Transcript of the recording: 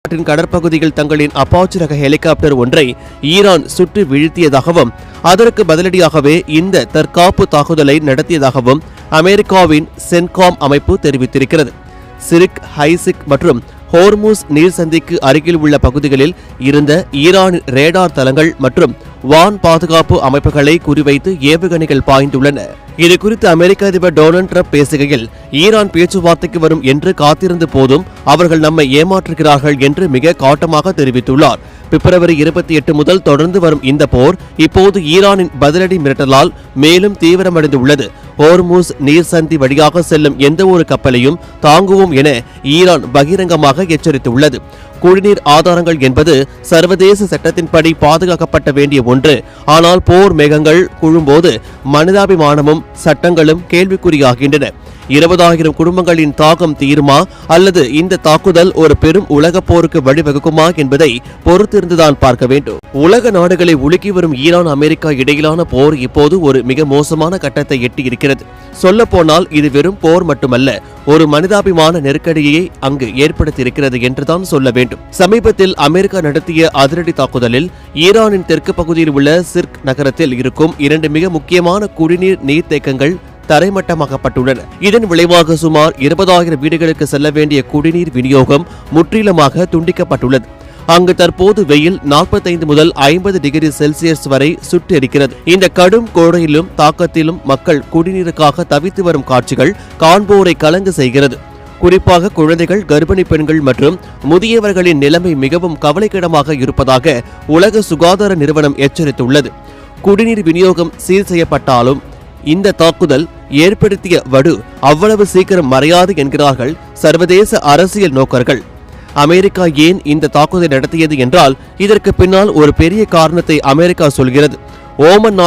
நாட்டின் கடற்பகுதியில் தங்களின் அப்பாச்சி ரக ஹெலிகாப்டர் ஒன்றை ஈரான் சுட்டு வீழ்த்தியதாகவும் அதற்கு பதிலடியாகவே இந்த தற்காப்பு தாக்குதலை நடத்தியதாகவும் அமெரிக்காவின் சென்காம் அமைப்பு தெரிவித்திருக்கிறது. சிரிக், ஹைசிக் மற்றும் ஹோர்மூஸ் நீர் சந்திக்கு அருகில் உள்ள பகுதிகளில் இருந்த ஈரானின் ரேடார் தளங்கள் மற்றும் வான் பாதுகாப்பு அமைப்புகளை குறிவைத்து ஏவுகணைகள் பாய்ந்துள்ளன. இதுகுறித்து அமெரிக்க அதிபர் டொனால்ட் ட்ரம்ப் பேசுகையில், ஈரான் பேச்சுவார்த்தைக்கு வரும் என்று காத்திருந்த போதும் அவர்கள் நம்மை ஏமாற்றுகிறார்கள் என்று மிக காட்டமாக தெரிவித்துள்ளார். பிப்ரவரி 28 முதல் தொடர்ந்து வரும் இந்த போர் இப்போது ஈரானின் பதிலடி மிரட்டலால் மேலும் தீவிரமடைந்துள்ளது. ஹோர்மூஸ் நீர் சந்தி வழியாக செல்லும் எந்த ஒரு கப்பலையும் தாங்குவோம் என ஈரான் பகிரங்கமாக எச்சரித்துள்ளது. குடிநீர் ஆதாரங்கள் என்பது சர்வதேச சட்டத்தின்படி பாதுகாக்கப்பட்ட வேண்டிய ஒன்று. ஆனால் போர் மேகங்கள் குழும்போது மனிதாபிமானமும் சட்டங்களும் கேள்விக்குறியாகின்றன. 20,000 குடும்பங்களின் தாகம் தீருமா அல்லது இந்த தாக்குதல் ஒரு பெரும் உலக போருக்கு வழிவகுக்குமா என்பதை பொறுத்திருந்துதான் பார்க்க வேண்டும். உலக நாடுகளை உலுக்கி வரும் ஈரான் அமெரிக்கா இடையிலான போர் இப்போது ஒரு மிக மோசமான கட்டத்தை எட்டியிருக்கிறது. சொல்லப்போனால் இது வெறும் போர் மட்டுமல்ல, ஒரு மனிதாபிமான நெருக்கடியை அங்கு ஏற்படுத்தியிருக்கிறது என்றுதான் சொல்ல வேண்டும். சமீபத்தில் அமெரிக்கா நடத்திய அதிரடி தாக்குதலில் ஈரானின் தெற்கு பகுதியில் உள்ள சிர்க் நகரத்தில் இருக்கும் 2 மிக முக்கியமான குடிநீர் நீர்த்தேக்கங்கள் தரைமட்டமாக்கப்பட்டுள்ளன. இதன் விளைவாக சுமார் 20,000 வீடுகளுக்கு செல்ல வேண்டிய குடிநீர் விநியோகம் முற்றிலுமாக துண்டிக்கப்பட்டுள்ளது. அங்கு தற்போது வெயில் 45 முதல் 50 டிகிரி செல்சியஸ் வரை சுட்டெரிக்கிறது. இந்த கடும் கோடையிலும் தாக்கத்திலும் மக்கள் குடிநீருக்காக தவித்து வரும் காட்சிகள் காண்போரை கலங்க செய்கிறது. குறிப்பாக குழந்தைகள், கர்ப்பிணி பெண்கள் மற்றும் முதியவர்களின் நிலைமை மிகவும் கவலைக்கிடமாக இருப்பதாக உலக சுகாதார நிறுவனம் எச்சரித்துள்ளது. குடிநீர் விநியோகம் சீர் செய்யப்பட்டாலும் இந்த தாக்குதல் ஏற்படுத்திய வடு அவ்வளவு சீக்கிரம் மறையாது என்கிறார்கள் சர்வதேச அரசியல் நோக்கர்கள். அமெரிக்கா ஏன் இந்த தாக்குதலை நடத்தியது என்றால் இதற்கு பின்னால் ஒரு பெரிய காரணத்தை அமெரிக்கா சொல்கிறது. ஓமன்